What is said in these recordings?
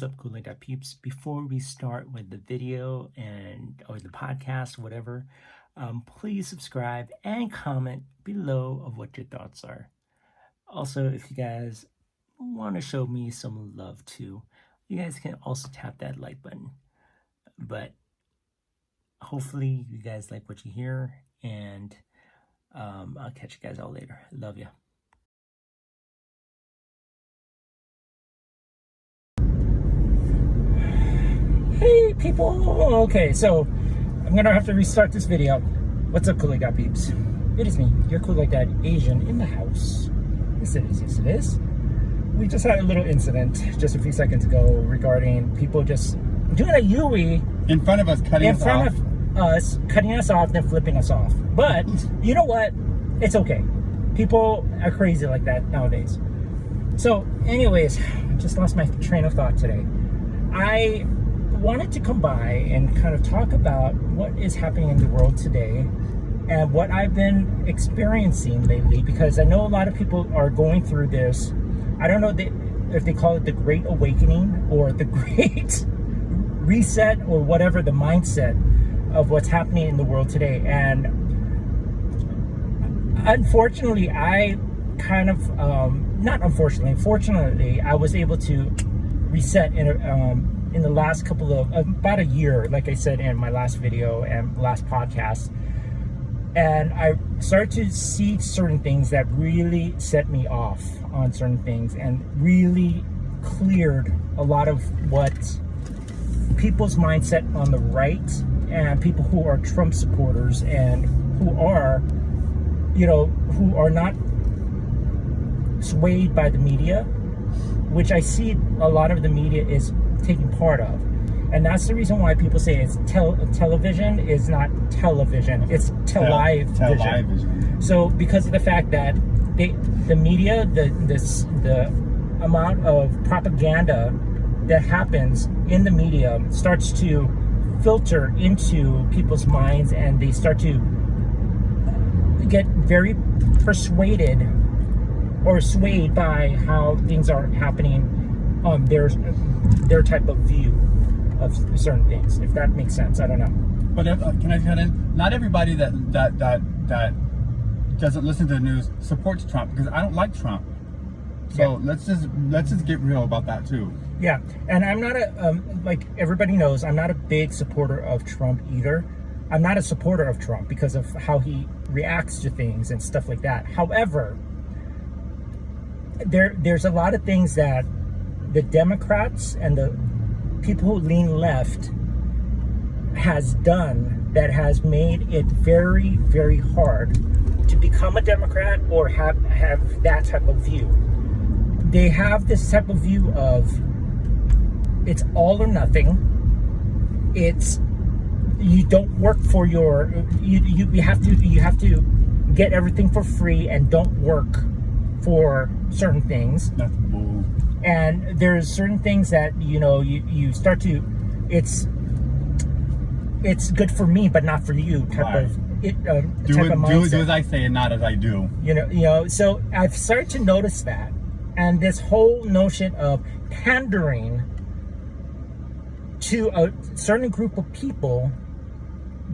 up, Peeps? Before we start with the video or the podcast, whatever, please subscribe and comment below of what your thoughts are. Also, if you guys want to show me some love too, you guys can also tap that like button. But hopefully you guys like what you hear, and I'll catch you guys all later. Love ya. Hey people! Okay, so I'm gonna have to restart this video. What's up, Peeps? It is me, your CoolikedatAZian, in the house. Yes it is. We just had a little incident just a few seconds ago regarding people just doing a Yui in front of us, cutting us off, then flipping us off. But you know what? It's okay. People are crazy like that nowadays. So anyways, I just lost my train of thought today. I wanted to come by and kind of talk about what is happening in the world today and what I've been experiencing lately, because I know a lot of people are going through this. I don't know if they call it the Great Awakening or the Great Reset or whatever, the mindset of what's happening in the world today. And unfortunately, fortunately, I was able to reset in the last couple of, about a year, like I said in my last video and last podcast. And I started to see certain things that really set me off on certain things and really cleared a lot of what people's mindset on the right and people who are Trump supporters and who are not swayed by the media, which I see a lot of the media is taking part of. And that's the reason why people say it's television is not television, it's television. So because of the fact that the media, the amount of propaganda that happens in the media starts to filter into people's minds, and they start to get very persuaded or swayed by how things are happening on their type of view of certain things, if that makes sense. I don't know. But can I cut in? Not everybody that doesn't listen to the news supports Trump, because I don't like Trump. So yeah. let's just get real about that too. Yeah, and I'm not like everybody knows, I'm not a big supporter of Trump either. I'm not a supporter of Trump because of how he reacts to things and stuff like that. However, there's a lot of things that the Democrats and the people who lean left has done that has made it very, very hard to become a Democrat or have that type of view. They have this type of view of it's all or nothing. It's you don't work for your you have to get everything for free and don't work for certain things. That's bull. And there's certain things that you start to it's good for me but not for you type of mindset. Do as I say and not as I do. So I've started to notice that, and this whole notion of pandering to a certain group of people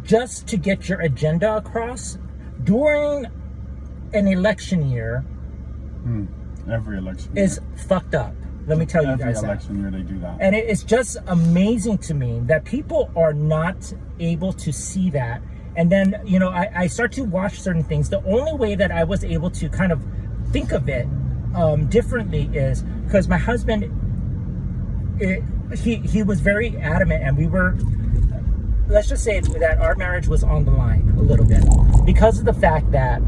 just to get your agenda across during an election year. Every election year is fucked up. Let me tell you guys that. Every election year they do that. And it's just amazing to me that people are not able to see that. And then, I start to watch certain things. The only way that I was able to kind of think of it differently is because my husband, he was very adamant, and we were, let's just say that our marriage was on the line a little bit because of the fact that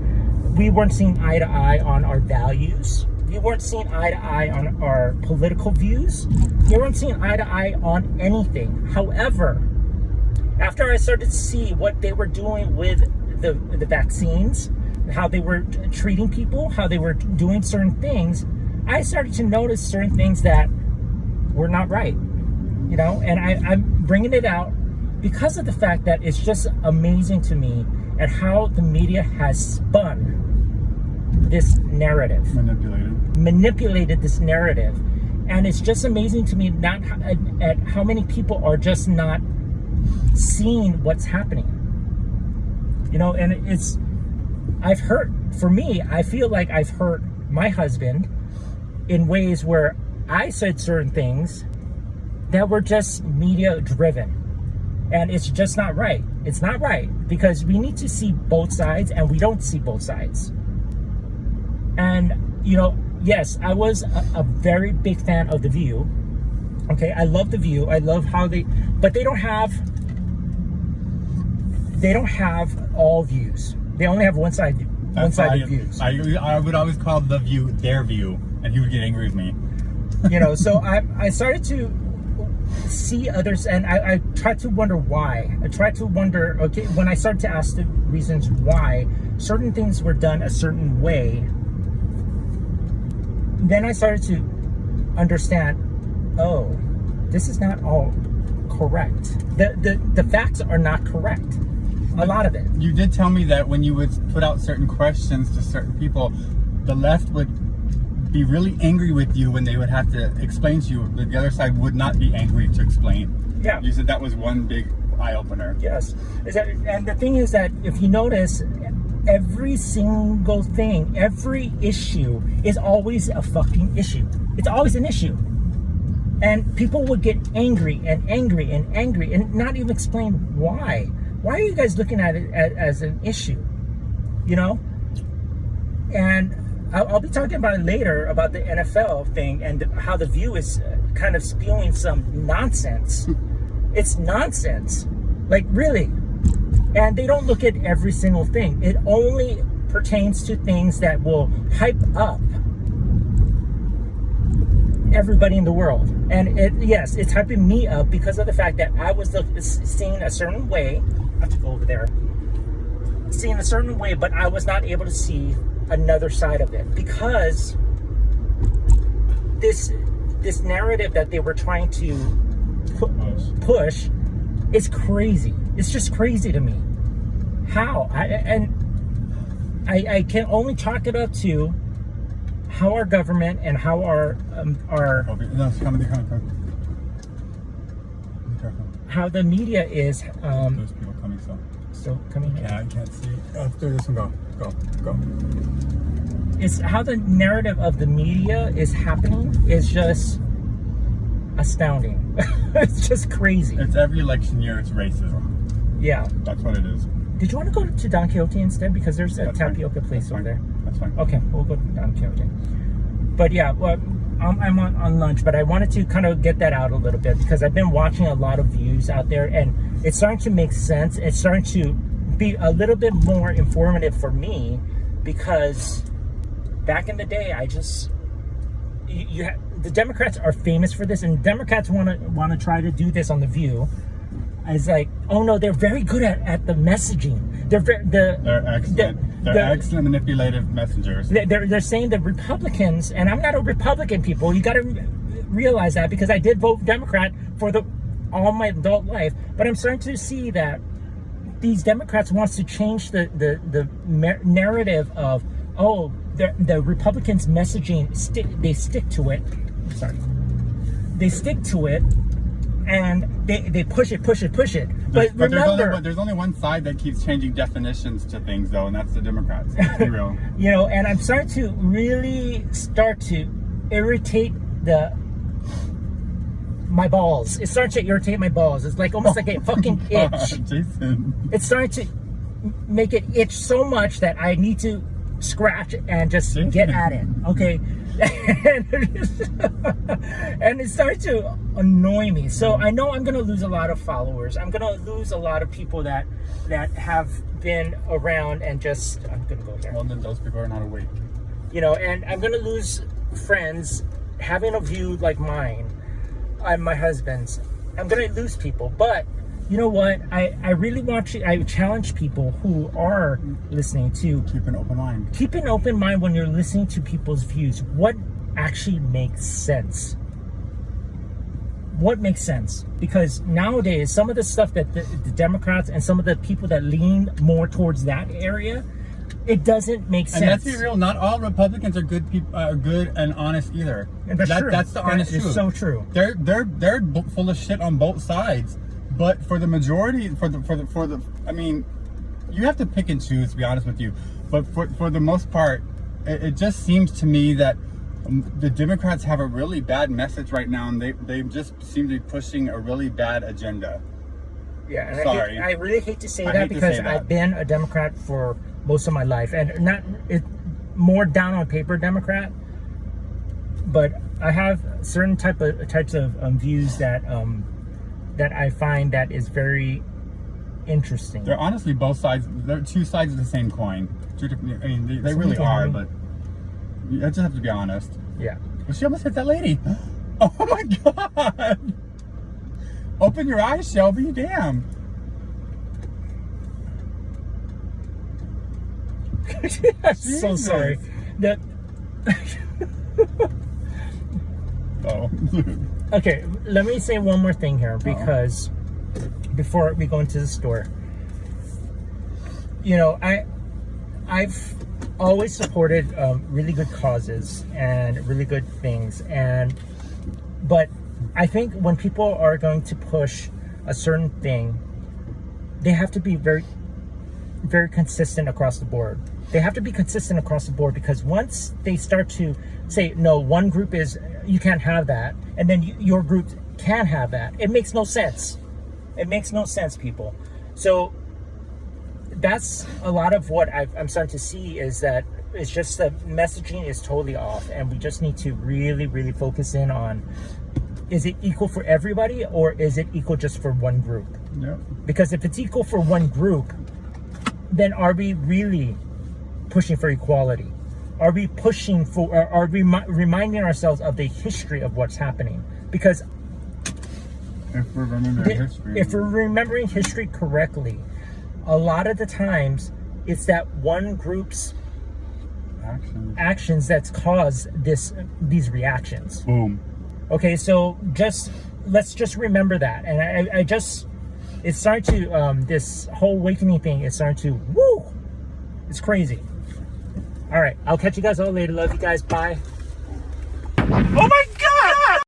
we weren't seeing eye to eye on our values. We weren't seeing eye to eye on our political views. We weren't seeing eye to eye on anything. However, after I started to see what they were doing with the vaccines, how they were treating people, how they were doing certain things, I started to notice certain things that were not right. And I'm bringing it out because of the fact that it's just amazing to me at how the media has spun this narrative. Manipulated this narrative. And it's just amazing to me not at how many people are just not seeing what's happening. And I've hurt, for me, I feel like I've hurt my husband in ways where I said certain things that were just media driven. And it's just not right. It's not right, because we need to see both sides, and we don't see both sides. And, yes, I was a very big fan of The View. Okay, I love The View. I love how but they don't have all views. They only have one-sided views. I would always call The View their view, and he would get angry with me. So I started to see others, and I tried to wonder why. I tried to wonder, okay, when I started to ask the reasons why certain things were done a certain way, then I started to understand, oh, this is not all correct. The facts are not correct. A lot of it. You did tell me that when you would put out certain questions to certain people, the left would be really angry with you when they would have to explain to you. The other side would not be angry to explain. Yeah. You said that was one big eye-opener. Yes. And the thing is that if you notice, every single thing, every issue is always a fucking issue. It's always an issue. And people would get angry and angry and angry and not even explain why. Why are you guys looking at it as an issue? And I'll be talking about it later, about the NFL thing and how The View is kind of spewing some nonsense. It's nonsense. Like, really. And they don't look at every single thing. It only pertains to things that will hype up everybody in the world. And it's hyping me up because of the fact that I was seeing a certain way. I have to go over there. Seeing a certain way, but I was not able to see another side of it, because this narrative that they were trying to push is crazy. It's just crazy to me. How? I can only chalk it up to how our government and how our how the media is. Those people coming still coming here. Yeah, I can't see. After this one, go. It's how the narrative of the media is happening is just astounding. It's just crazy. It's every election year, it's racism. Yeah. That's what it is. Did you want to go to Don Quixote instead? Because there's a tapioca place over there. That's fine. Okay, we'll go to Don Quixote. But yeah, well, I'm on lunch, but I wanted to kind of get that out a little bit because I've been watching a lot of views out there, and it's starting to make sense. It's starting to be a little bit more informative for me, because back in the day, the Democrats are famous for this, and Democrats want to try to do this on The View. It's like, oh no, they're very good at the messaging. They're excellent. They're excellent manipulative messengers. They're saying that Republicans, and I'm not a Republican, people. You got to realize that, because I did vote Democrat for all my adult life, but I'm starting to see that these Democrats wants to change the narrative of, oh, the Republicans' messaging they stick to it. Sorry, they stick to it, and they push it. But remember, there's only one side that keeps changing definitions to things, though, and that's the Democrats. Let's be real. And I'm starting to really irritate my balls. It's starting to irritate my balls. It's like almost like a fucking itch. Jason. It's starting to make it itch so much that I need to scratch and just get at it. Okay. And it started to annoy me. So I know I'm going to lose a lot of followers. I'm going to lose a lot of people that have been around and just, I'm going to go there. Well, then those people are not awake. And I'm going to lose friends having a view like mine. I'm my husband's. I'm going to lose people. But you know what? I really I challenge people who are listening to keep an open mind. Keep an open mind when you're listening to people's views. What actually makes sense? What makes sense? Because nowadays, some of the stuff that the Democrats and some of the people that lean more towards that area, It doesn't make sense. And let's be real, not all Republicans are good people, are good and honest either. And that's true. That's the honest truth. It's so true. They're full of shit on both sides. But for the majority, I mean, you have to pick and choose, to be honest with you. But for the most part, it just seems to me that the Democrats have a really bad message right now, and they just seem to be pushing a really bad agenda. Yeah, and Sorry. I really hate to say that because I've been a Democrat for most of my life, and more down on paper Democrat, but I have certain types of views that I find that is very interesting. They're honestly both sides. They're two sides of the same coin. I mean, they really are, but you just have to be honest. Yeah. Well, she almost hit that lady. Oh my God! Open your eyes, Shelby. Damn. I'm so sorry. Oh. Okay, let me say one more thing here because before we go into the store, you know, I've always supported really good causes and really good things, but I think when people are going to push a certain thing, they have to be very, very consistent across the board. They have to be consistent across the board, because once they start to say, no, one group you can't have that, and then your group can have that, it makes no sense. It makes no sense, people. So that's a lot of what I'm starting to see, is that it's just the messaging is totally off, and we just need to really, really focus in on, is it equal for everybody, or is it equal just for one group? Yeah. Because if it's equal for one group, then are we really pushing for equality? Are we pushing for, are we reminding ourselves of the history of what's happening? Because if we're remembering history correctly, a lot of the times it's that one group's actions that's caused these reactions. Boom. Okay, so let's just remember that. And it's starting to, this whole awakening thing is starting to, woo! It's crazy. All right, I'll catch you guys all later. Love you guys. Bye. Oh my